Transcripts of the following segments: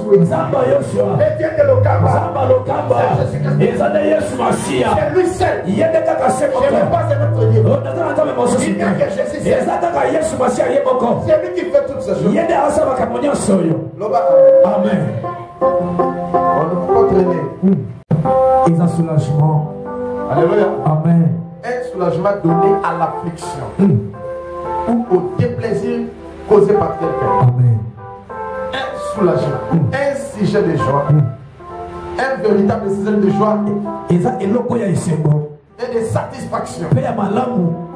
Josué. Zamba Yoshua. Le Dieu de Lokamba. Zamba Lokamba. Ezana Yesu Masia. C'est lui seul. Yende kaka se Je n'ai pas un autre Dieu. Il n'y a que Jésus seul. C'est lui qui fait toutes ces choses. Loba. Amen. On ne peut pas traîner. Ils ont soulagement. Alléluia. Amen. Un soulagement donné à l'affliction ou au déplaisir causé par quelqu'un. Amen. Un soulagement, un sujet de joie, un véritable sujet de joie et de satisfaction.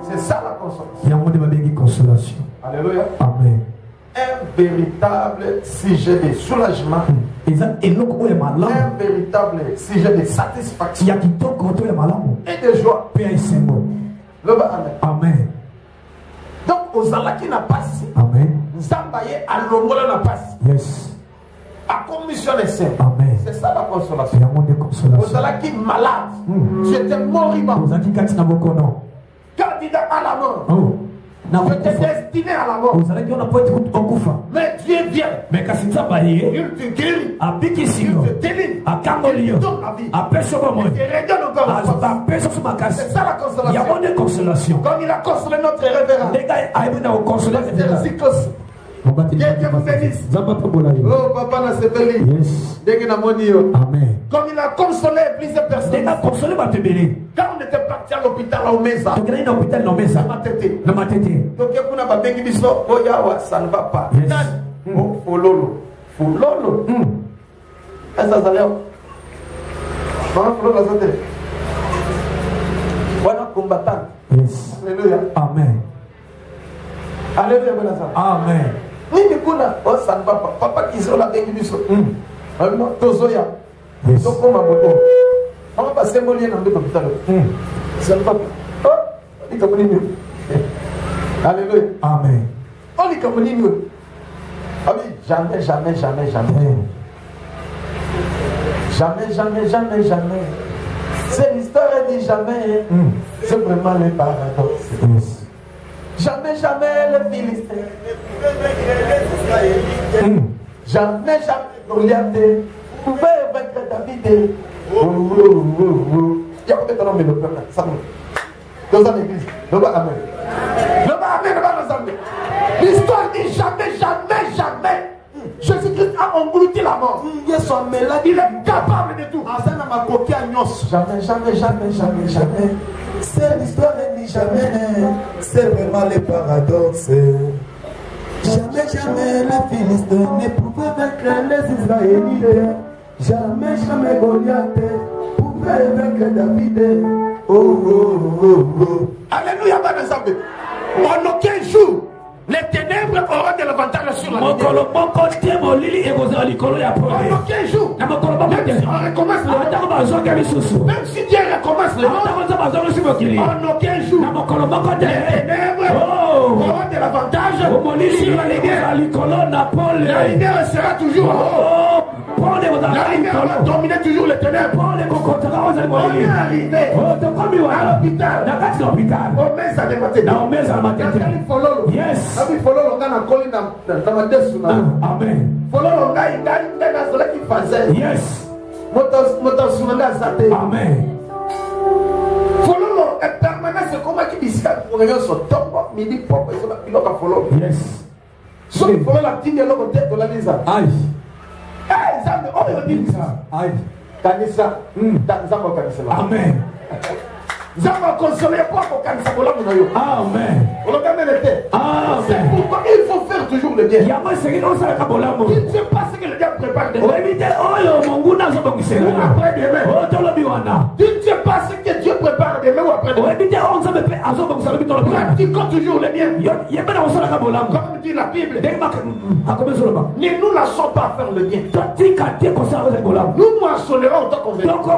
C'est ça la consolation. Alléluia. Amen. Un véritable sujet de soulagement, un véritable sujet de satisfaction et de joie. Amen. Donc, aux qui n'a pas si. Amen. Zambaye à l'ombre n'a pas si. Yes. À commission des saints. Amen. C'est ça la consolation. Aux qui malade. Tu étais moribond. Candidat à la mort. Oh. Tu étais destiné à la mort. Mais Dieu vient. Il te guérit. Il te délivre. Il te donne la vie. Il te redonne encore la force. C'est ça la consolation. Comme il a consolé notre révérend. Dieu vous bénisse. Oh, papa n'a sepeli. Amen. Comme il a consolé plusieurs personnes. Quand on était parti à l'hôpital à Omeza, ça m'a têté. Donc, ça ne va pas. Oh, Fololo. Fololo. Ça s'allait. Comment Fololo ça s'allait? Voilà, combattant. Yes. Alléluia. Amen. Alléluia. Amen. Nini kuna, oh ça ne va pas. Papa qui sont là bengi biso. Tozoya. Yes. Toko maboto. On va passer mon lien dans l'hôpital. Ça ne va pas. Oh, il comme nini. Alléluia. Amen. Oh, il comme nini. Ah oui, jamais. Jamais. C'est l'histoire dit jamais. C'est vraiment le paradoxe. Yes. Jamais le Philistin. Jamais Goliath pouvait vaincre David. Il y a combien de temps de peuple? Ça nous. Dans l'église. Amen. L'histoire dit jamais. Jésus-Christ a englouti la mort. Il est capable de tout. Jamais. C'est l'histoire dit jamais. C'est vraiment le paradoxe. Jamais les Philistins ne pouvaient vaincre les Israélites. Jamais Goliath pouvait vaincre David. Oh. Alléluia, en aucun jour, les ténèbres auront de l'avantage sur la lumière. En aucun jour, on recommence le même si Dieu recommence le en aucun jour, les ténèbres auront de l'avantage sur la lumière. La lumière sera toujours la lumière va dominer toujours les ténèbres. On est arrivé à l'hôpital. Omeza de matin. Yes. Amen. Yes. Amen. Fololo est permanent, c'est comme qui dit ça pour rien sur top midi pop et ça il va follow. Yes. So il faut la petite de l'autre tête de la lisa. Aïe. Eh, ça me oh il dit ça. Aïe. Kanisa. Nzambo kanisa. Amen. Nzambo consoler pas pour kanisa bola munayo. Amen. On le gagne le tête. Amen. C'est pourquoi il faut faire toujours le bien. Il y a moi c'est que on ça ka bola mo. Tu ne sais pas ce que le diable prépare de. Oh éviter oh yo monguna zo bongisela. Après demain. Oh tolo biwana. Tu ne sais pas ce que Dieu prépare demain ou après demain. Oh éviter on ça me fait azo bongisela bitolo. Pratiquons toujours le bien. Il y a pas on ça ka bola. Comme dit la Bible. Ne nous laissons pas faire le bien. Nous moissonnerons autant qu'on veut. Donc quand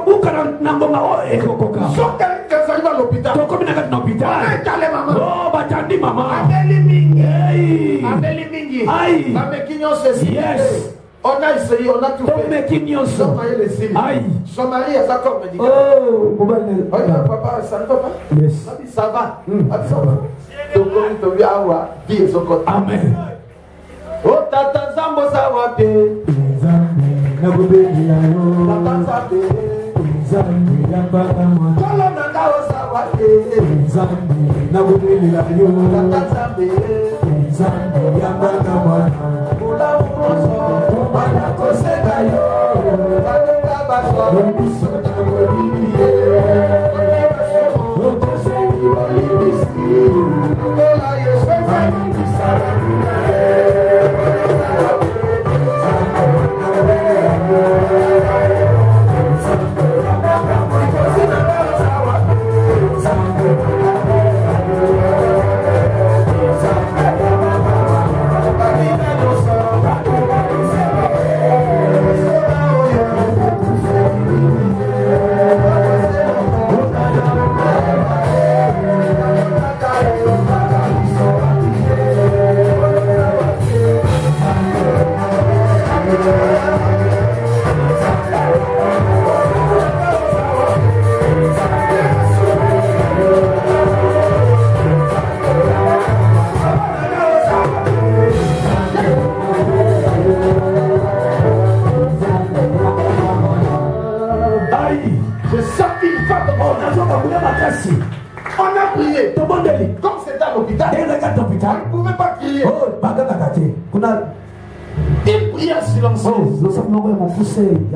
arrive à l'hôpital, on est allé maman. Amélie Mingi. Yes. On a essayé, on a tout fait. Son mari a sa corps médical. Papa, ça ne va pas. Yes. Ça va. Donc on lui a dit son côté. Amen. Oh tata Zambo Zawate.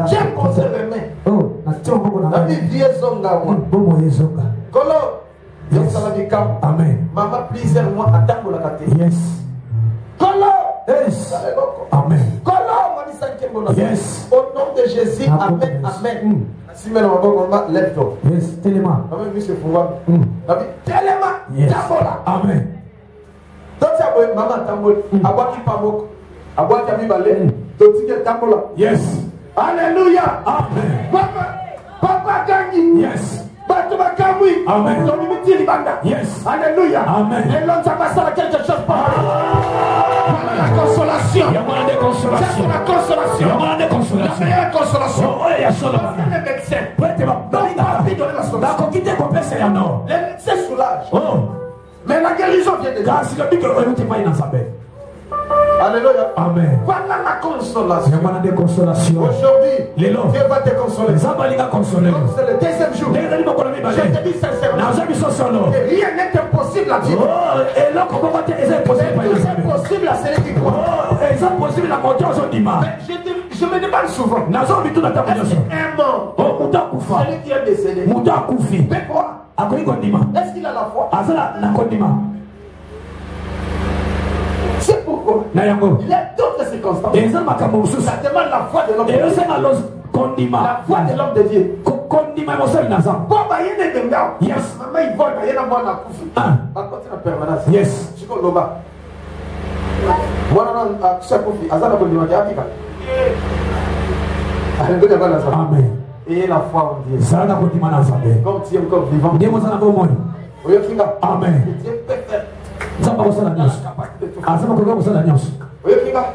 J'aime poser les mains. La vie vieille zonga. Kolo. Amen. Maman, plusieurs mois à Tango la Kate. Yes. Kolo. Yes. Amen. Kolo. Yes. Au nom de Jésus. Amen. Amen. Si maintenant on va lève-toi. Yes. Téléma. Amen. Monsieur Fouva. Téléma. Yes. Amen. Donc ça va maman Tango. Abaki Pamok. Abaki Amibale. Yes. Alléluia. Amen. Papa Gangi. Yes. Batuma Kamui. Amen. Yes. Alléluia. Amen. Et l'homme ça passe à quelque chose par la consolation. Il y a moins de consolation. C'est la consolation. Il y a moins de consolation. La meilleure consolation. Oh, il y a solo. Les médecins. Les médecins soulagent. Oh. Mais la guérison vient de Dieu. Alléluia. Amen. Voilà la consolation. Aujourd'hui, Dieu va te consoler. C'est le deuxième jour. Je te dis sincèrement. Rien n'est impossible à Dieu. C'est impossible à celui qui croit. Mais je me demande souvent. Un mort. Celui qui est décédé. Mais quoi? Est-ce qu'il a la foi? C'est pourquoi il y a d'autres circonstances. Ça demande la foi de l'homme de Dieu. La foi de l'homme de Dieu. Yes. Maman, il vole, il y a un par contre, c'est la permanence. Yes. Je suis comme Loba. Moi, non, je Amen. Et la foi en Dieu. Comme tu es encore vivant. Amen. Dieu peut faire.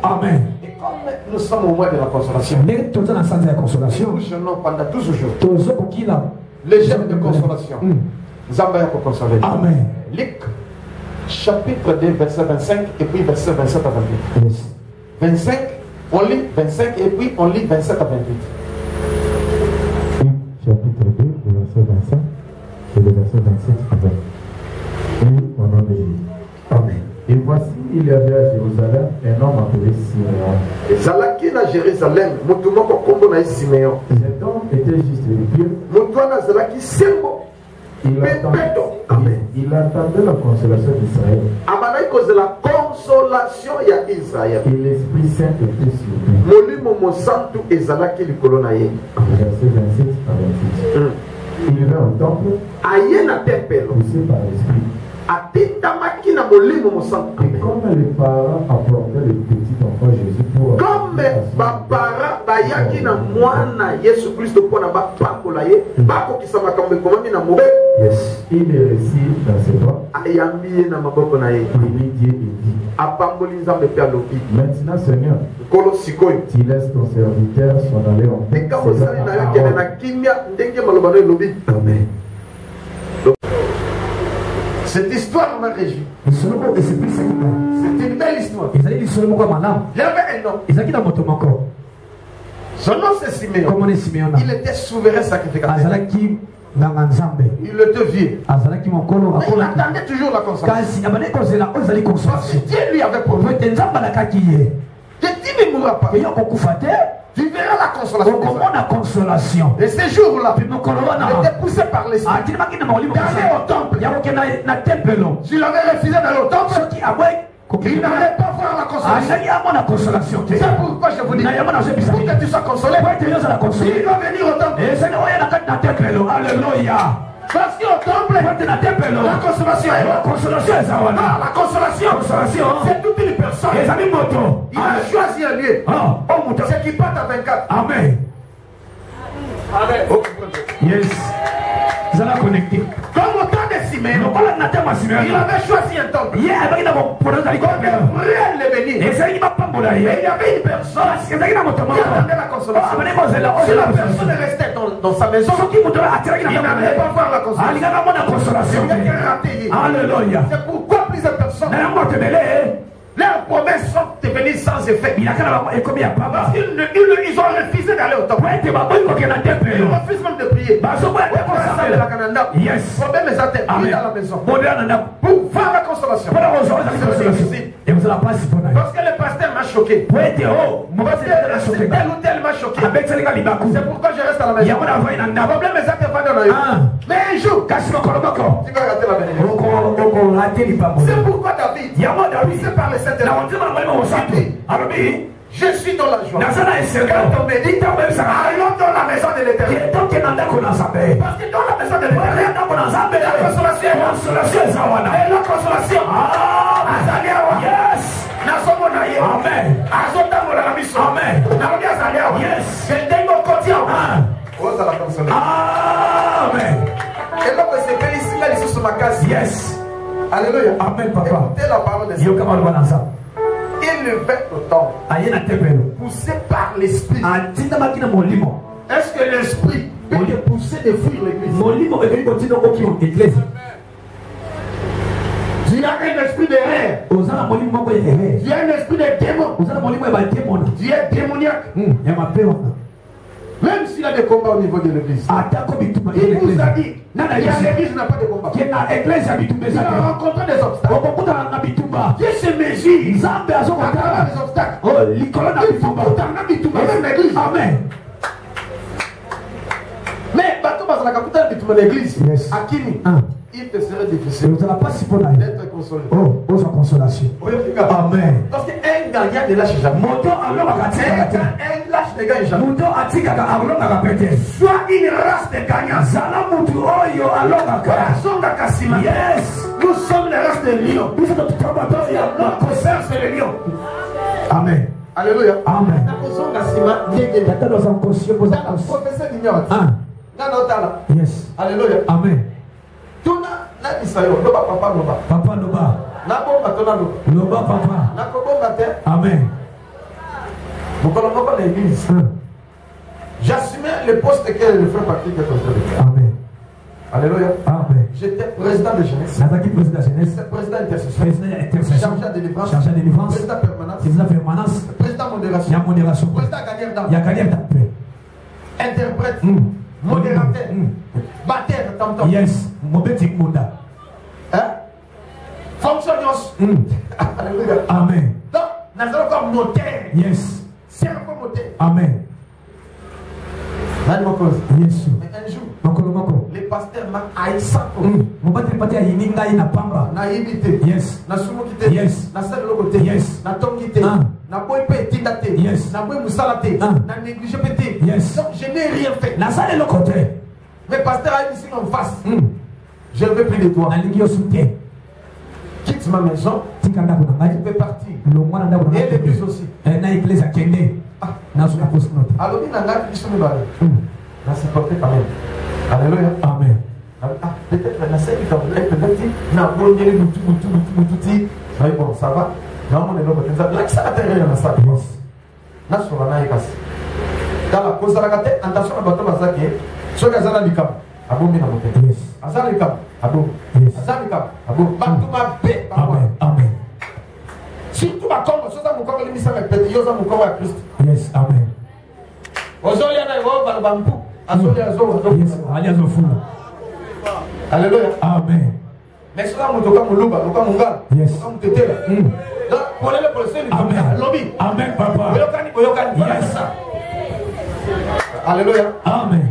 Amen. Et comme nous sommes au mois de la consolation, nous jeûnons pendant 12 jours. Les jeûnes de consolation. Zambaya pour consoler. Amen. Luc, chapitre 2, verset 25 et puis verset 27 à 28. Yes. 25, on lit 25 et puis on lit 27 à 28. Luc, chapitre 2, le verset 25 et le verset 27 à 28. Et au nom de Jésus. Amen. Et voici, il y avait à Jérusalem un homme appelé Siméon. Zalaki na Jérusalem, mutumoko kombo na Siméon. Cet homme était juste de Dieu. Mutuana Zalaki sembo. Il attendait la consolation d'Israël. Amanaï cause la consolation ya Israël. Et l'Esprit Saint était sur lui. Molimo mosantu ezalaki likolo na ye. Verset 27 à 28. Il vint au temple. Aye na temple. Poussé par l'Esprit. Atitamaki na molimo mosantu. Et comme les parents apportaient le petit enfant Jésus pour... Comme bapara bayaki na mwana Yesu Christ pour na bapakola ye bako kisama kambe komami na mobe. Yes. Il est récit dans ses bras. Ayambi na maboko na ye. Il dit et dit. Apamboli nzambe pe alobi. Maintenant Seigneur, kolo sikoyo. Tu laisses ton serviteur s'en aller en paix. Amen. Cette histoire m'a réjoui. C'est une belle histoire. Il y avait un homme. Son nom c'est Siméon. Comment est Siméon? Il était souverain sacrificateur. Il était vieux. Mais il attendait toujours la consolation. Parce que Dieu lui avait promis. Que Dieu ne mourra pas. Tu verras la consolation. Et ces jours-là, il était poussé par l'esprit. D'aller au temple. S'il avait refusé d'aller au temple, il n'allait pas voir la consolation. C'est pourquoi je vous dis, pour que tu sois consolé, il doit venir au temple. Alléluia. Parce qu'au temple, la consolation est là. La consolation, c'est toute une personne. Il a choisi un lieu. C'est qui part à 24. Amen. Yes. Vous allez connecter. Comme au temps de Siméon, il avait choisi un temple. Rien ne venir. Et il y avait une personne qui attendait la consolation. Si la personne restait dans sa maison, il n'allait pas voir la consolation. Alléluia. C'est pourquoi plusieurs personnes, leurs promesses sont devenues sans effet. Parce qu'ils ont refusé d'aller au temple. Ils refusent même de prier. Yes. Problème est atteint dans la maison. Pour voir la consolation. Et vous allez passer pour parce que le pasteur m'a choqué. Parce que tel ou tel m'a choqué. C'est pourquoi je reste à la maison. Le problème est atteint. Mais un jour, tu vas rater la bénédiction. C'est pourquoi David, c'est par le Saint-Esprit. Je suis dans la joie. Quand on me dit, allons dans la maison de l'Éternel. Parce que dans la maison de l'Éternel, la consolation. Et la consolation. Yes. Amen. Amen. Yes. Amen. Et donc, c'est bien ici, là, ici, sur ma case. Yes. Alléluia. Amen, papa. Écoutez la parole de Dieu. Il le fait autant. Poussé par l'esprit. Est-ce que l'esprit peut te pousser de fuir l'église? Tu as un esprit d'erreur. Tu as un esprit de démon. Tu es démoniaque. Même s'il y a des combats au niveau de l'église. Il vous a dit, l'église n'a pas de combat. Il a rencontré des obstacles. Dieu se mesure à travers les obstacles. Il faut même l'église. Amen. Mais bateau dans la capitale de l'église, à Kimi, il te serait difficile d'être consolé. Oh, sa consolation. Amen. Parce qu'un gagnant ne lâche jamais. Un lâche ne gagne jamais. Soit une race de gagnants. Yes. Nous sommes les races de lions. Notre père c'est le lion. Amen. Alléluia. Amen. Professeur d'ignore. Yes. Alléluia. Amen. Tuna na isayo loba papa loba. Papa loba. Na bomba tona loba. Loba papa. Na ko bomba te. Amen. Vous connaissez pas l'église. J'assumais le poste que le frère Patrick est en train de faire. Amen. Alléluia. Amen. J'étais président de jeunesse. Président de jeunesse. Président d'intercession. Chargé de délivrance. Président permanence. Président modération. Président gagnant d'âme. Interprète. Modérateur. Batteur tam-tam. Yes. Mobetik Munda. Fonctionnaire. Alléluia. Amen. Donc, nous avons comme notaire. Yes. Cerveau moteur. Amen. Yes. Mais un jour, les pasteurs m'ont haïssé. Na imité. Yes. Na sumukité. Yes. Na salologoté. Yes. Na tongité. Na boype tindate. Yes. Na boy musalate. Na négligé pété. Yes. Donc je n'ai rien fait. Na salle le côté. Mais pasteur a ici en face. Je ne veux plus de toi. Quitte ma maison. Tu peux partir. Et l'église aussi. Alors, il a qui sont là, c'est porté quand même. Alléluia. Amen. Peut-être la scène qui n'a pas dit, bon, ça va. Non, on est là, ça a été rien dans ça. Là, sur la naïkas. Dans la cause de la gâte, attention à bateau Mazaki, sur la zone du cap, à bout, à bout. Azal cap, à bout. Azal cap, à bout. Bateau ma paix, Amen. Surtout ma corps, ça mon corps, il me semble que Dieu a mon corps à Christ. Yes, Amen. Alléluia. Amen. Mais cela me toque mon loup, mon gars. Yes. Mon tété là. Donc, pour aller pour le ciel, Amen. lobby. Amen, papa. Yes. Alléluia. Amen.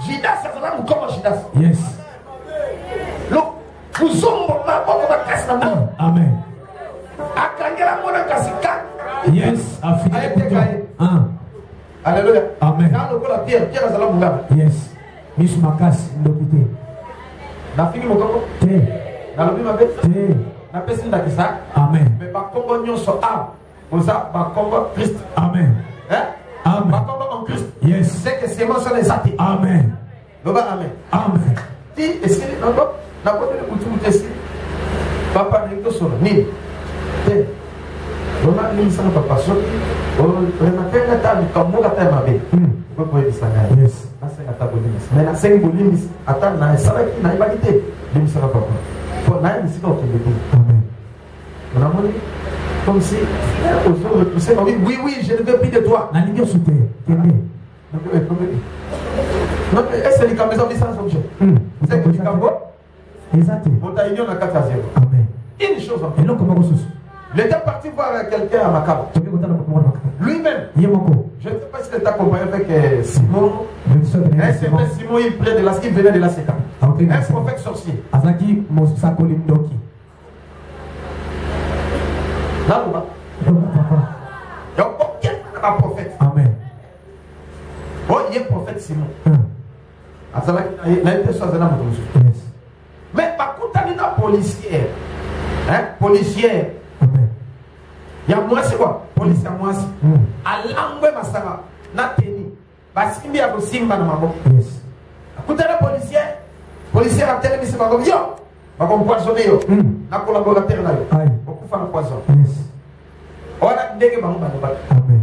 Judas, ça va nous comme Judas. Yes. Donc, nous sommes là pour la casse la main. Amen. Akangela mona kasika. Yes. Alléluia. Amen. Dans le la pierre, pierre ça la bouga. Yes. Miss Makas, ndokité. Na fini mon coco. Té. Na lobi ma bête. Té. Na pesi ndakisa. Amen. Mais ba Congo nyonso a. Oza ba Congo Christ. Amen. Hein? Amen. Ba Congo en Christ. Yes. C'est que c'est mentionné ça. Amen. Loba amen. Amen. Ti est-ce que non na ko de kutu mutesi. Papa ni to solo ni. Té. Lona ni sana papa so. O na kenga ta ni kamuga ta mabe. Ko ko bisanga. Yes. Nasa atabolimis. Mais na sengi bolimis ata na sala ki na ibagite. Bimisaka papa. Pour na ni sika okende. Amen. On a monné comme si aux autres poussé oui je ne veux plus de toi. Na ningi osute. Kende. Non est-ce que les caméras ont dit ça objet? C'est que les caméras. Exact. On t'a union à 4 à 0. Amen. Une chose en Et non comment ressource. il était parti voir quelqu'un à Macao. Lui-même. Je ne sais pas si tu as accompagné avec Simon. Un certain Simon, il venait de la Séca. Un prophète sorcier. Azaki Mosakoli Mdoki. Là, où va? Donc, aucun prophète. Amen. Bon, il est prophète Simon. Mais par contre, il y a une policière. Policière. Il y a moi, c'est quoi? Police à moi. À l'angle, ma sara. Na teni. Parce qu'il y a aussi une maman. Écoutez, la policière. Policière a télé, c'est ma gomme. Yo! Ma gomme poisonné, yo. La collaborateur, là, yo. Beaucoup de poison. On a dit que ma gomme va Amen.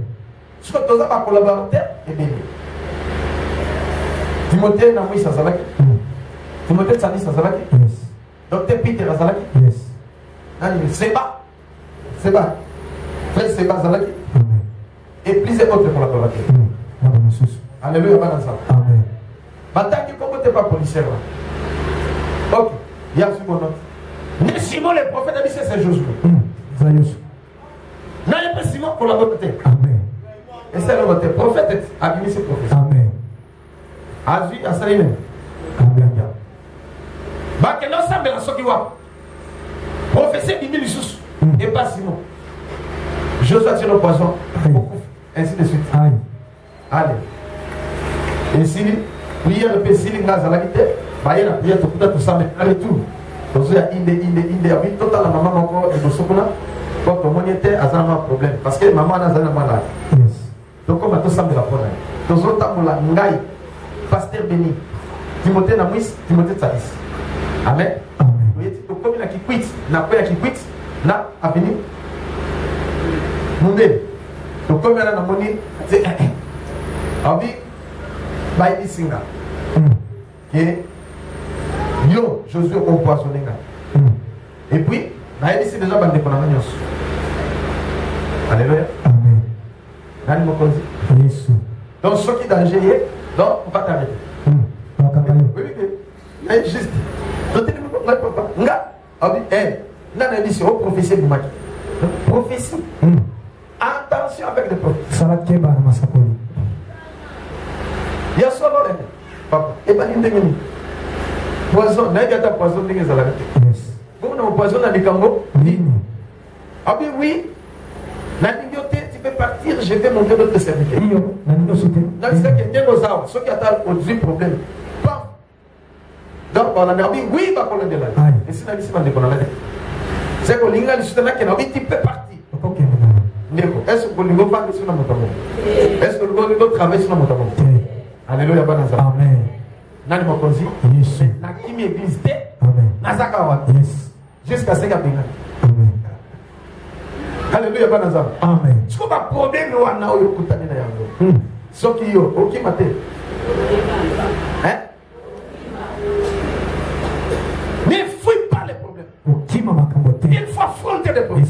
Ce que tu as ma collaborateur, et bien. Timothée, n'a pas eu ça, ça va. Timothée, ça dit ça, ça va. Docteur Peter, ça va. C'est pas. C'est pas. Frère Seba Zalaki et plusieurs autres collaborateurs. Alléluia, Amen. Maintenant, comment tu n'es pas policier là? Ok, il y a ce mon nom. Mais Simon, le prophète, a dit c'est Josué. Non, il n'y a pas Simon collaborateur. Amen. Et c'est le prophète a dit ce prophète. Amen. Azu, à Salim. Amen. Bah, que non, ça me l'a sorti. Prophétie du mille sous. Et pas Simon. Josué a tiré le poisson, ainsi de suite. Allez. Et si prière le péché, il a la prière, tout ça, mais allez tout. Josué a inde, total la maman encore et de ce qu'on a. Quand on était à un problème, parce que maman a un malade. Donc, comme tout ça, me la prendre. Donc, on a un pasteur béni. Timothée n'a mis, Timothée Tsadis. Amen. Donc, comme il a qui quitte, n'a pas qui quitte, n'a pas venu. Donc comme il y a un monnaie, c'est Abi Baïdi Singa. Et yo, Josué empoisonné. Et puis, Baïdi c'est déjà bandé pour la manios. Alléluia. Amen. Nani Mokozi. Yesu. Donc ce qui est dangereux, donc on va t'arrêter. Oui, oui, juste. Donc tu ne peux pas. Nga, Abi, Nana dit c'est au prophétie du Maki. Prophétie. Attention avec les prophètes. Il y a solo papa. Et pas une demi. Poison, n'a pas de poison dans les alades. Vous n'avez poison dans les Congo? Ah oui. La dignoté, tu peux partir, je vais monter notre serviteur. Non, c'est ça qui est bien aux arbres. Ceux qui attendent au problème. Donc, on a dit oui, bah, on a dit là. Et si on a dit qu'on a dit, c'est que l'ingénieur tu peux partir. Est-ce que vous avez sur notre monde? Est-ce que vous avez travaillé sur notre monde? Alléluia. Amen. Nani Mokozi? Yes. Na kimi église te? Amen. Nazakawa. Yes. Jusqu'à ce qu'il y ait. Amen. Alléluia. Amen. Ce qu'on va problème, nous avons eu le coup de ce qui est ok, matin. Hein? Mais fouille pas les problèmes. Il faut affronter les problèmes.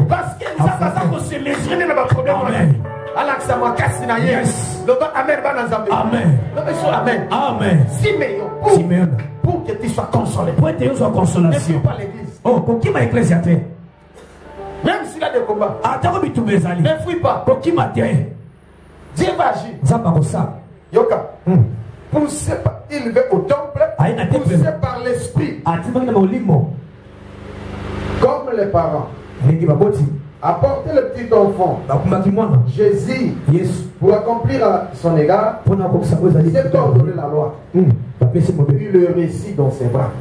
Parce que nous avons se mesurer dans les problèmes. Alaksa Makasina. Yes. Loba Amen Banazambe. Amen. Amen. Amen. Simeon. Pour que tu sois consolé. Pour que tu sois consolation. Ne fuis pas l'église. Oh, pour qui m'a ecclésiaste? Même s'il a des combats. Ne fuis pas. Pour qui m'a dit? Dieu va agir. Zabarosa. Yoka. Poussé par, il va au temple. Poussé par l'esprit. Comme les parents. Apportez le petit enfant. Jésus. Pour accomplir à son égard. C'est ordonné la loi. Il le récit dans ses bras.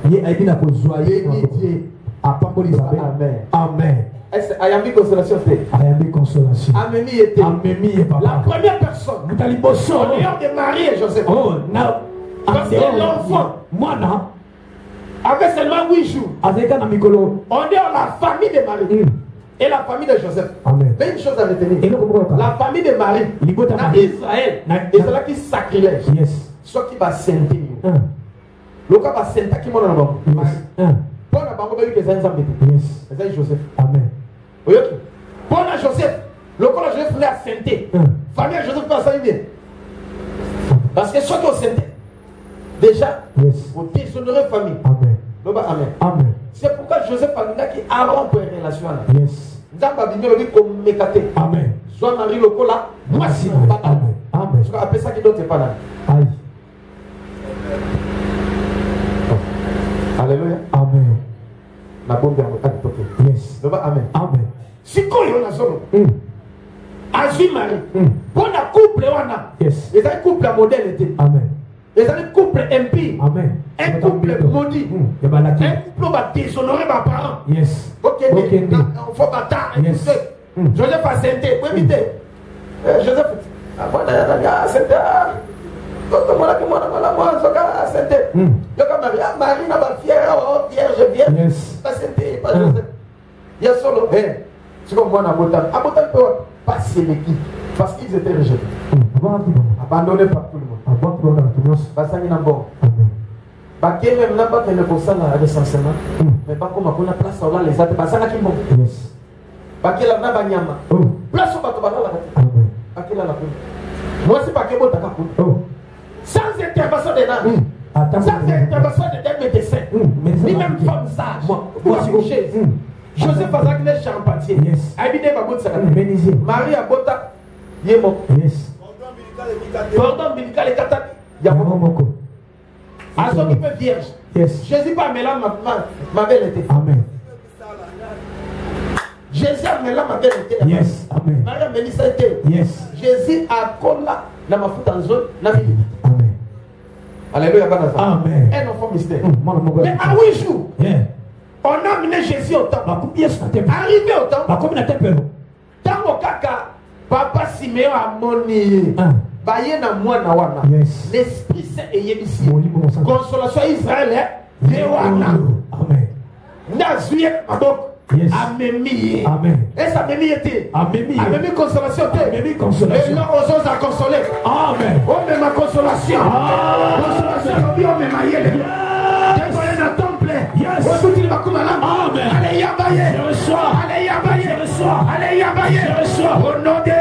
Amen. Amen. Ayambi consolation. Ayambi consolation. Amémie était. La première personne. En dehors de Marie et Joseph. Parce que l'enfant. Avait seulement 8 jours. En dehors la famille de Marie. Et la famille de Joseph. Amen. Mais une chose à retenir. La famille de Marie. Dans Israël. Ils sont là qui sacrilège. Soit qui va sentir. Le cas va sentir qui m'a dit. Bon à Bango, il y a des Joseph. Amen. Bon à Joseph. Le cas Joseph voulait à sentir. Famille de Joseph va s'en bien. Parce que soit qui au sentir. Déjà, vous déshonorez famille. Amen. Amen. Amen. C'est pourquoi Joseph a dit qu'il a rompu une relation. Yes. Amen. Soit Marie le cola. Moi si. Amen. Amen. Je vais appeler ça qui d'autre pas là. Aïe. Alléluia. Amen. La bombe est à côté. Yes. Amen. Amen. Si quoi il y a zone. Azui Marie. Bon à couple on a. Yes. Et un couple modèle était. Amen. Et un couple impie. Amen. Un couple maudit. Un couple va déshonorer mes parents. Yes. Ok. On faut bâtard. Joseph a senté. Oui, vite. Joseph. Moi, Marie n'a pas vierge vierge. Ça senté. Pas Joseph. Il y a solo. C'est comme moi, Abotan peut passer l'équipe. Parce qu'ils étaient rejetés. Abandonnés par tout le monde. Basani na bon. Baké même n'a pas fait le constat à recensement. Mais pas comme on a place là les autres. Basana qui bon. Baké là n'a pas nyama. Place au bateau là. Baké là la poule. Moi c'est Baké bon taka poule. Sans intervention de nan. Sans intervention de médecin. Ni même femme sage. Pour accoucher. Joseph Azak n'est champatier. Abidé Babot Sakane. Marie Abota. Yemo. Yes. Pardon, médical et kataki. Yamomoko. À ce qui peut vierge. Yes. Jésus pas mêlant ma belle était. Amen. Jésus a mêlant ma belle était. Yes. Amen. Marie Mélissa était. Yes. Jésus a collé dans ma foute en zone. Amen. Alléluia. Amen. Un enfant mystère. Mais à 8 jours. On a amené Jésus au temple. Arrivé au temple. Tant au caca. Papa Siméon a moni. Baye na moi na wana. L'Esprit Saint est ici. Consolation Israël. Amen. Nazuye Abok. Amémie. Amen. Et ça Amémie était. Amémie. Amémie consolation. Amémie consolation. Et là aux autres à consoler. Amen. Oh mais ma consolation. Consolation. Oh mais ma yelle. Désolé dans temple. Yes. Oh tout il va comme là. Amen. Allez yabaye. Je reçois. Allez yabaye. Je reçois. Allez yabaye. Je reçois. Au nom de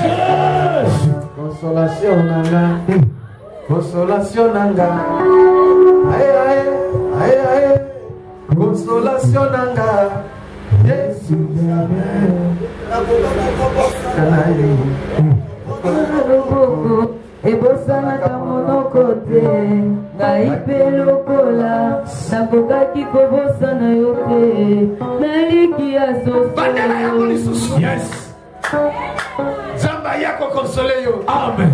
Jésus. Consolation nanga. Consolation nanga. Aïe aïe aïe aïe. Consolation nanga. Jésus ebosanaka monoko te ngai mpe lokola nakokaki kobosana yo te naliki ya soso. Yes. Zamba yako console yo. Amen.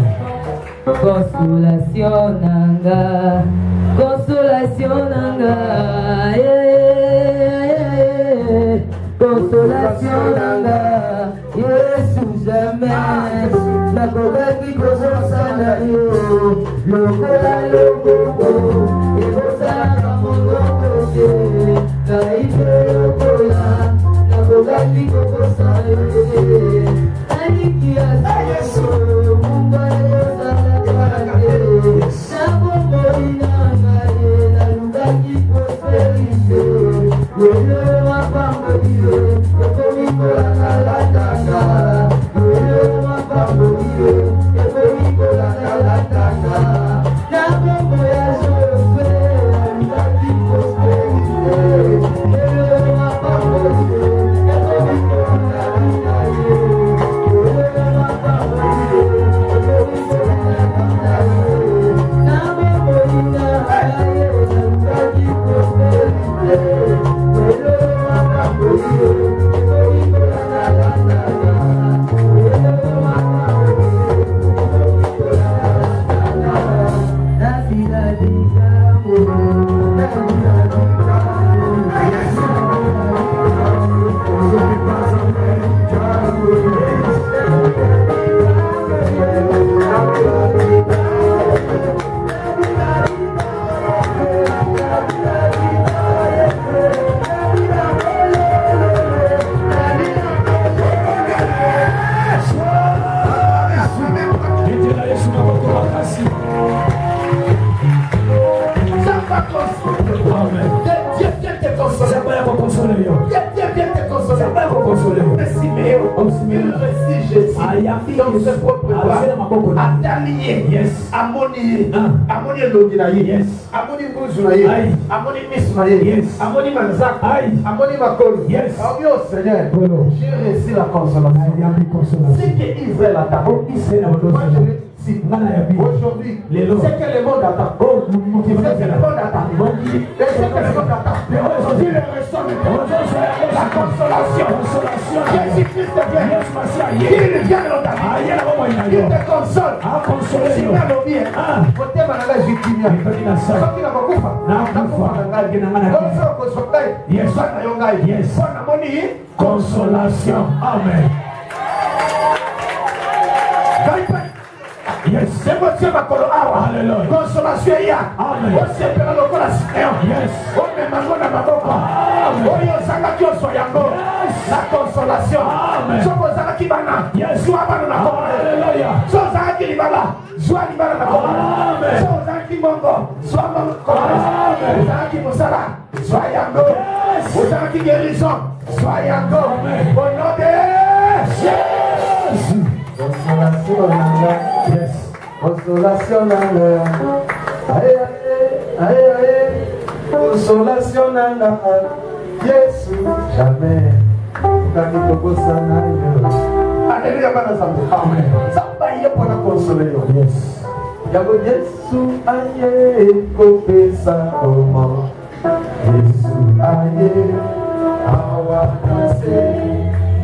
Consolation nanga. Consolation nanga. Consolation nanga. Yesu jamais nakokaki kobosana yo lokola lokoko ebosanaka monoko te ngai mpe lokola nakokaki kobosana yo te aliki ya yesu mumba eyosalaka te nabomoi nanga ye nalukaki prosperite lelo mapamboli ye ekomi kolakalakanga lelo mapamboli Seigneur, j'ai reçu la consolation. C'est que Israël attend. Aujourd'hui, c'est que le monde attend. C'est que le monde attend. C'est que le monde attend. Aujourd'hui, le ressort la consolation. Jésus-Christ vient. Il vient dans ta vie. Il te console. Si tu as l'objet, côté malade, je dis bien. Quand il a beaucoup de consolation. Amen. Yes. C'est votre Dieu, ma colorawa. Consolation, ya. Amen. On s'est perdu le corps. Yes. On met ma main dans ma boca. Amen. On y a sanga qui on soit yango. La consolation. Amen. So ko sanga ki bana. Yes. Soit bana na ko. Alléluia. So sanga ki libala. Soit libala na ko. Amen. So sanga ki mongo. Soit mongo. Amen. Sanga ki musala. Soit yango. Yes. Sanga ki guérison. Soit yango. Amen. Au nom de Jésus. Consolation nanga, yes. Consolation nanga, aïe aïe aïe, consolation nanga, yes, jamais. Kaki tokosa nanga. Alléluia, bana amen. Samba yé pour la consoler, yes. Yago Yesu aïe, kopesa omo. Yesu aïe, awa kase.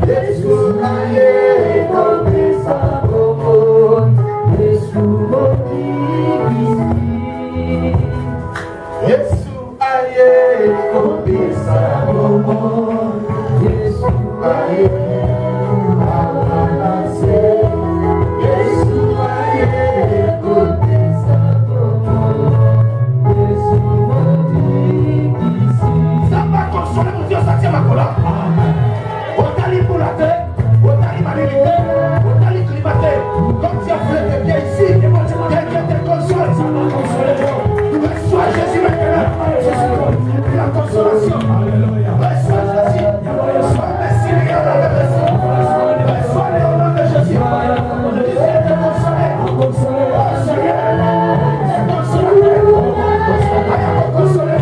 Yesu aye kopesa bobo, Yesu mokibisi. Yesu aye kopesa bobo, Yesu aye awanase. Yesu aye kopesa bobo, Yesu mokibisi. Ça va consoler mon Dieu, ça tient ma colère. Pour la terre, Otali Malévité, Otali Climaté, comme tu as fait tes pieds ici, quelqu'un te console, ça va consoler. Reçois Jésus maintenant, la consolation. Reçois Jésus, reçois merci, reçois le nom de Jésus. Je disais te consoler, Seigneur, consolateur,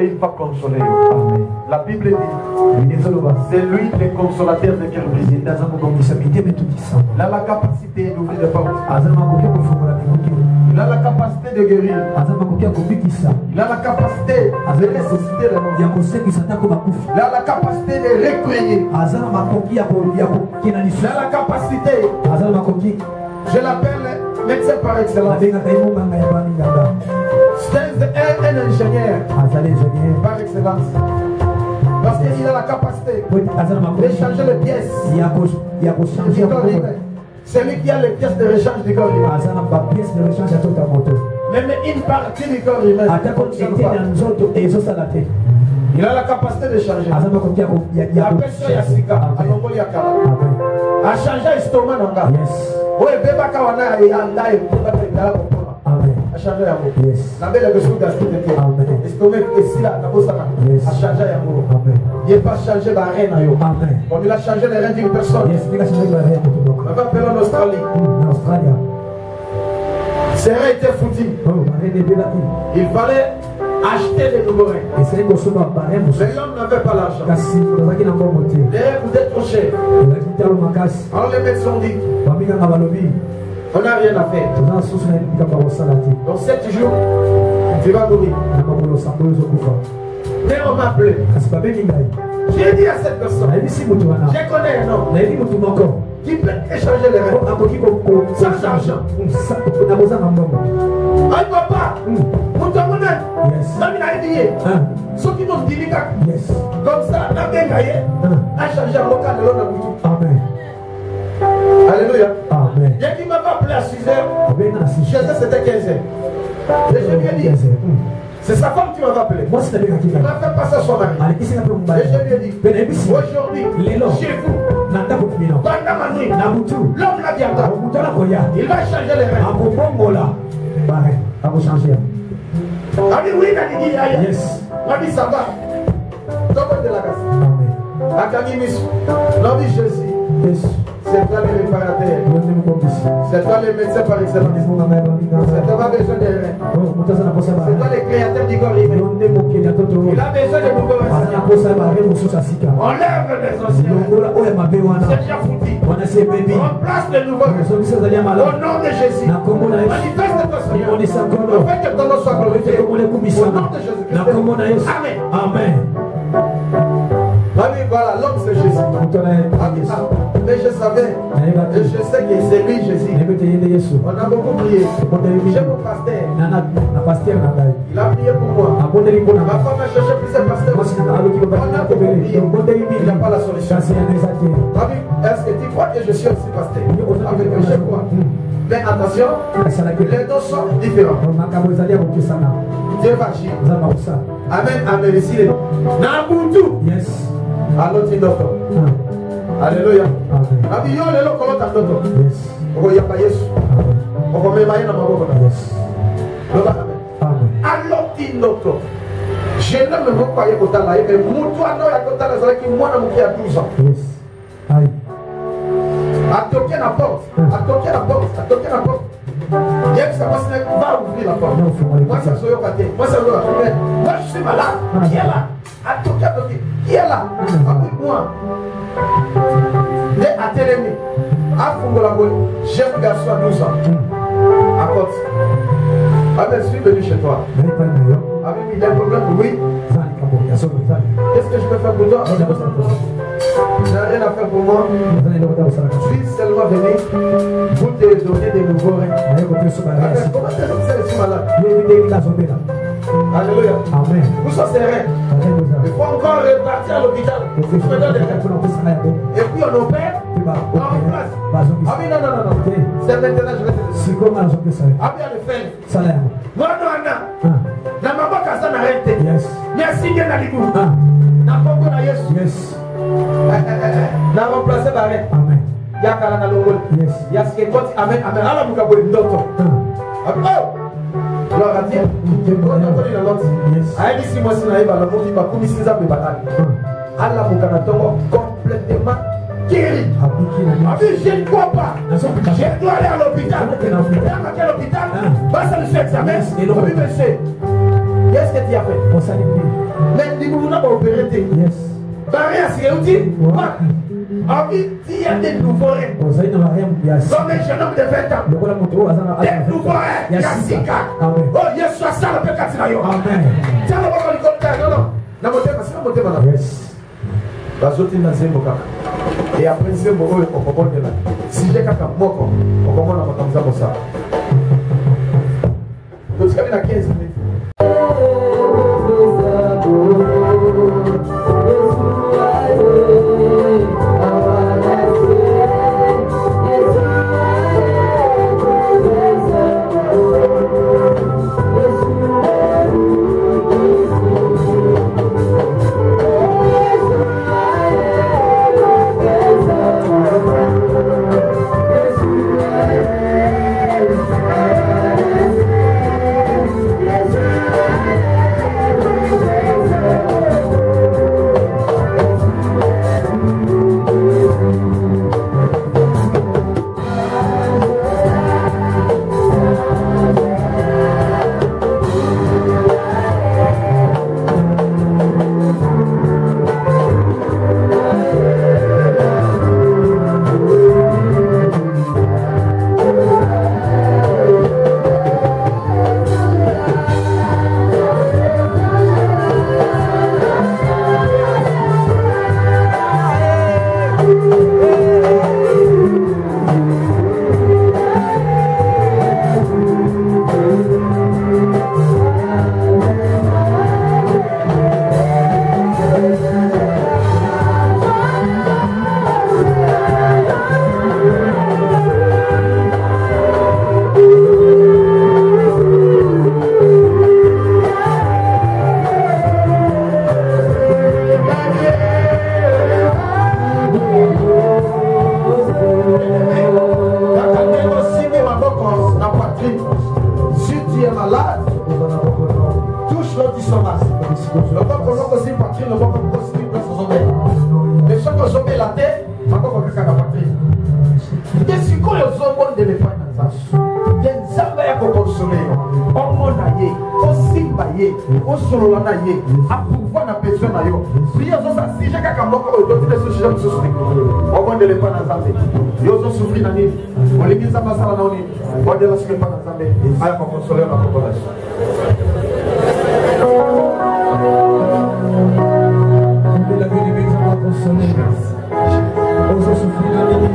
il va consoler. Amen. La Bible dit c'est lui le consolateur de cœur brisé. Il a la capacité d'ouvrir les portes. Il a la capacité de guérir. Il a la capacité de ressusciter les morts. Il a la capacité de recueillir. Il a la capacité. Je l'appelle médecin par excellence. C'est un ingénieur par excellence. Parce qu'il a la capacité d'échanger les pièces. C'est lui qui a les pièces de rechange du corps humain. Même une partie du corps humain. Il a la capacité de changer. Il appelle ça Yassika, à Longoli Yakara. A changé l'estomac dans le gars. Oui, Beba Kawana et Anda et Beba Kawana. A changé l'amour. La belle est sous gastrite. L'estomac est ici là, a changé l'amour. Il n'est pas changé la reine. Comme il a changé les reines d'une personne. On va appeler en Australie. Ses reins étaient foutus. Il fallait acheter des nouveaux reins. Mais l'homme n'avait pas l'argent. Les reins coûtaient trop cher. Alors les médecins ont dit, on n'a rien à faire. Dans 7 jours, tu vas mourir. Mais on m'a appelé. J'ai dit à cette personne, je connais un homme qui peut échanger les reins sans argent. Aïe papa, mon tamonnet, n'a dit, ceux qui m'ont dit, comme ça, n'a bien gagné, a changé un local de l'autre. Amen. Alléluia. Amen. Il y a qui m'a pas appelé à 6 h, chez eux c'était 15 h. Et je lui ai dit, c'est sa femme qui m'a appelé. Moi, c'est la qui m'a fait passer à son mari. Et je lui ai dit, aujourd'hui, chez vous, pendant ma nuit, l'homme la viendra. Il va changer les reins. Ah oui, il a dit, yes. On dit, ça va. Comment de la casse? A Kanimis, l'homme dit Jésus. C'est toi le réparateur. C'est toi le médecin par excellence. C'est toi qui as besoin de reins. C'est toi le créateur du corps humain. Il a besoin de nouveaux reins. On lève les anciens. C'est déjà foutu. On place les nouveaux reins. Au nom de Jésus. Manifeste-toi, Seigneur. Afin que ton nom soit glorifié. Au nom de Jésus. Amen. Amen. Ami, voilà, l'homme c'est Jésus. Mais je savais, et je sais que c'est lui Jésus. On a beaucoup prié. J'ai mon pasteur. Il a prié pour moi. Ma femme a cherché plusieurs pasteurs. On a beaucoup prié. Il n'y a pas la solution. Ami, est-ce que tu crois que je suis aussi pasteur? Je crois. Mais attention, les deux sont différents. Dieu va agir. Amen, amen. Ici, Nabutu. Yes. Alors, tu l'autre. Alléluia. Amen. Yo, le loco, l'autre, l'autre. Yes. On va y avoir Yesu. On va me mailler dans ma boca. Yes. Alors, tu l'autre. Je ne me vois pas y avoir là. Mais moi, non, y a côté là, qui moi, non, qui a 12 ans. Yes. Aïe. À toquer la porte. À toquer la porte. À toquer la porte. Bien que ça va ouvrir la porte. Moi, ça se voit. Moi, ça se voit. Moi, je suis malade. Qui est là? À toquer. Qui est là? Avec moi. Les Atélémi. À Fungolaboli. Jeune garçon à 12 ans. À côté. Amen, je suis venu chez toi. Avec il y a un problème. Oui. Qu'est-ce que je peux faire pour toi? Je n'ai rien à faire pour moi. Je suis seulement venu pour te donner des nouveaux reins. Comment est-ce que je suis malade? Alléluia. Amen. Où sont ces reins? Il faut encore repartir à l'hôpital. Et puis on opère. On place. Ah oui, non. C'est maintenant je vais te dire. Ah bien le faire. Moi non. La maman Kazan arrête. Merci bien à l'Ibou. Na Congo na Yesu. Yes. Na remplacer par rein. Amen. Yakala na longol. Yes. Yaske koti. Amen. Alors nous avons une docteur. Oh. Gloire à Dieu. Aïe, si moi si naïve à la mort, il va comme si ça peut battre. Allah Moukanatongo complètement guéri. Je ne crois pas. Je dois aller à l'hôpital. À quel hôpital? Passe à l'examen. Oui, monsieur. Qu'est-ce que tu as fait? Mais nous n'avons pas opéré. Yes. Barrière, c'est outil. Il y a des nouveaux reins. Comme un jeune homme de 20 ans. Des nouveaux reins. Yassika. Oh, Yesu, ça le peut casser là. Amen. Tiens, on va faire le contact. Non. La montée, parce que la montée, madame. Yes. La zone est dans un bocal. Et après, c'est bon, on comprend de là. Si j'ai quelqu'un mort, on comprend comme ça. Donc, c'est comme 15 minutes. le bon comme possible dans son sommet. Mais chaque sommet la tête, ma pauvre caca n'a pas pris. Et si quand ils ont bon de l'épargne dans ça, il y a une zamba ya consoler. On monaye, on simbaye, on sololanaye, à pouvoir na besoin na yo. Puis ils ont ça si j'ai caca moko au dos de ce sujet de souffrir. On bon de l'épargne dans zamba. Ils ont souffert na ni. On les mise à passer là ni. On de la suite pas dans zamba. Aya pour consoler la population. La vie de Bézard va consoler. On s'est souffert la vie.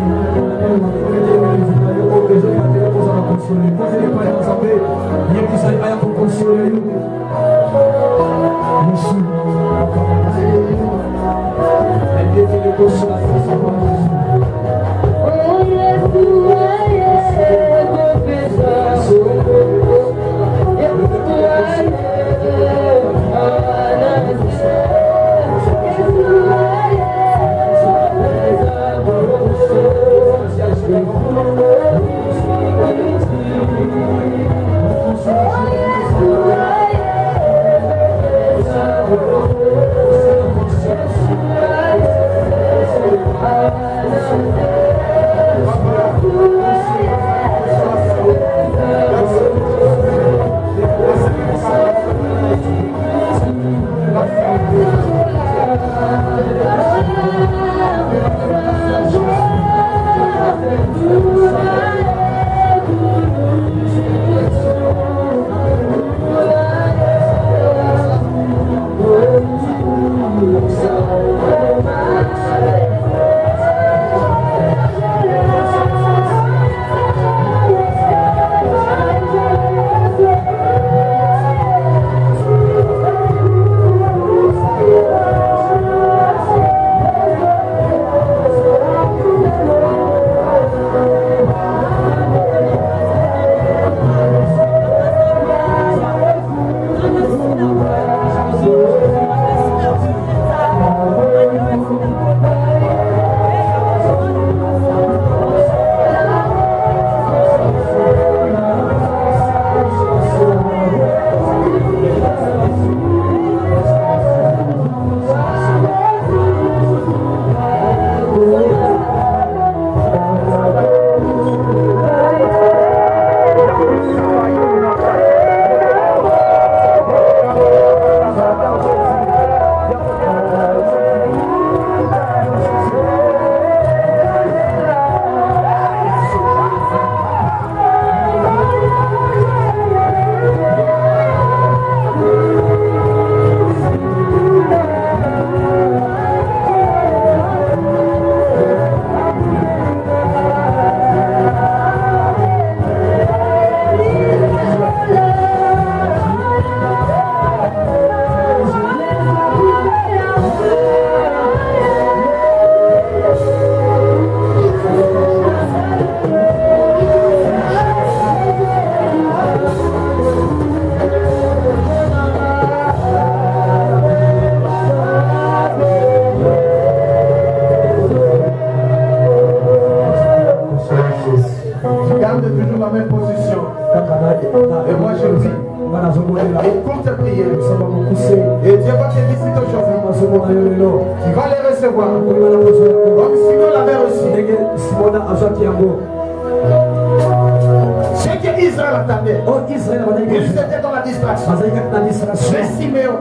Et Dieu va te visiter aujourd'hui. Tu vas les recevoir. Comme Simon l'avait reçu. Ce que Israël attendait, il était dans la distraction. Mais Simeon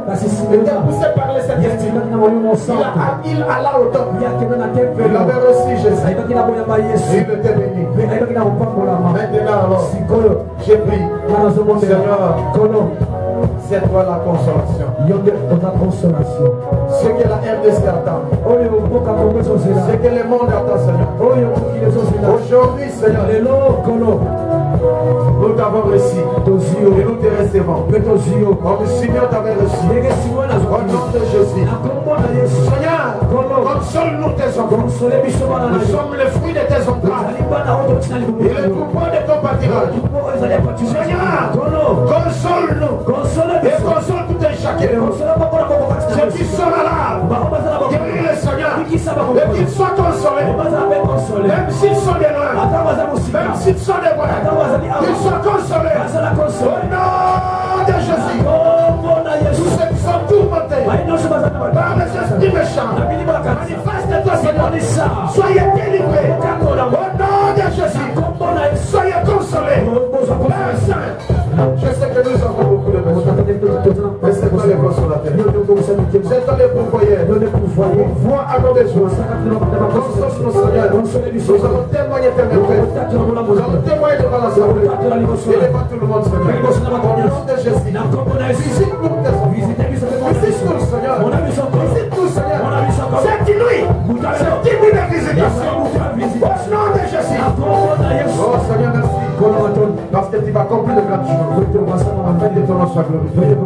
était poussé par les Saint-Esprit. Il alla au temple. Il avait reçu Jésus. Il était béni. Maintenant alors, j'ai pris. Seigneur, c'est toi la consolation. Ce que la RDC attend. Ce que le monde attend, Seigneur. Aujourd'hui, Seigneur, nous t'avons reçu et nous te recevons. Comme Seigneur t'avait reçu. Au nom de Jésus. Seigneur, console-nous tes enfants. Nous sommes le fruit de tes entrailles et le troupeau de ton pâturage. Seigneur, console-nous et console tout un chacun. Ceux qui sont malades, guéris les Seigneur et qu'ils soient consolés. Même s'ils sont des loin, même s'ils sont des loin, qu'ils soient consolés. Au nom de Jésus. Tous ceux qui sont tourmentés, par les esprits méchants. Manifeste-toi, Seigneur. Soyez délivrés. Au nom de Jésus. Soyez consolés. Père Saint, je sais que nous avons beaucoup de besoins. Mais c'est toi le consolateur. C'est toi le pourvoyeur. Vois à nos besoins. Console-nous, Seigneur. Nous allons témoigner de tes merveilles. Nous allons témoigner devant l'Assemblée. Et devant tout le monde, Seigneur. Au nom de Jésus. Visite-nous, tes enfants. Visite-nous, Seigneur. Visite-nous, Seigneur. C'est inouï. C'est inouï de visitation. Au nom de Jésus. Oh Seigneur, merci. Parce que tu vas accomplir de grandes choses. Afin de ton nom soit glorifié.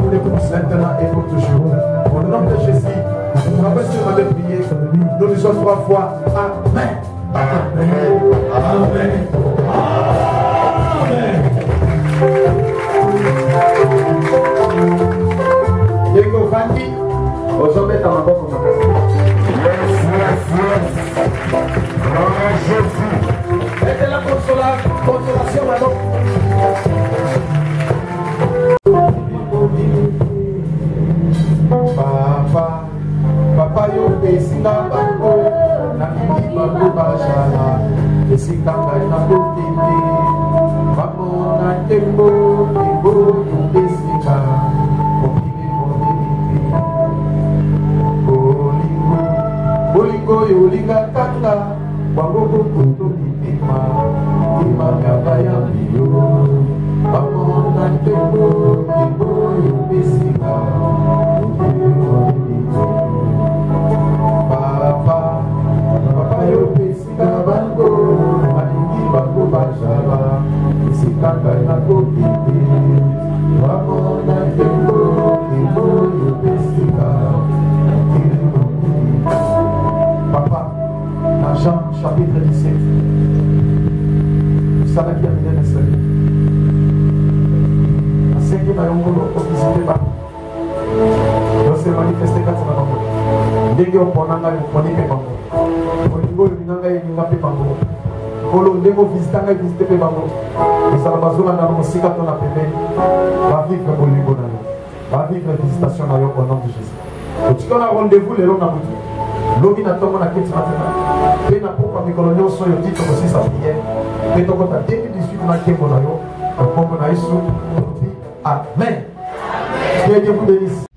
Maintenant et pour toujours. Au nom de Jésus. Après ce moment de prier, nous disons 3 fois Amen. Amen. Amen. Amen. Diego Vandi, aux hommes à ma boque. Et la consolation maintenant. Papa yo pesinga bango na kiki bango bashala pesinga ngai na botete bango na tembo tembo yo pesinga kokimi monelite bolingo yo linga kanga bango kokoto mitema ima ngaba ya biyo bango na tembo tembo yo pesinga kokimi monelite. Papa yo pesinga bango alingi bango bajaba esikanga na kokite bamona tembo tembo yo pesinga. Papa, dans Jean chapitre 17, ça va qui a bien installé. À 5e ayongolo visité ba donc c'est manifesté quand ça va bango ndenge oponanga oponi pe bango olingo olinganga elinga pe bango kolo ndenge ovisitanga visite pe bango ezala bazolanda na mosika to na pembeni bavivre bolingo na yo bavivre visitation na yo au nom de Jésus. Otika na rendez-vous lelo na butu lobi na ntongo na kiti matema mpe na pokwa mikolo nyonso oyo ti tokosisa priere mpe tokota 2018 na nkembo na yo na nkombo na Yesu. Amen. Que Dieu vous bénisse.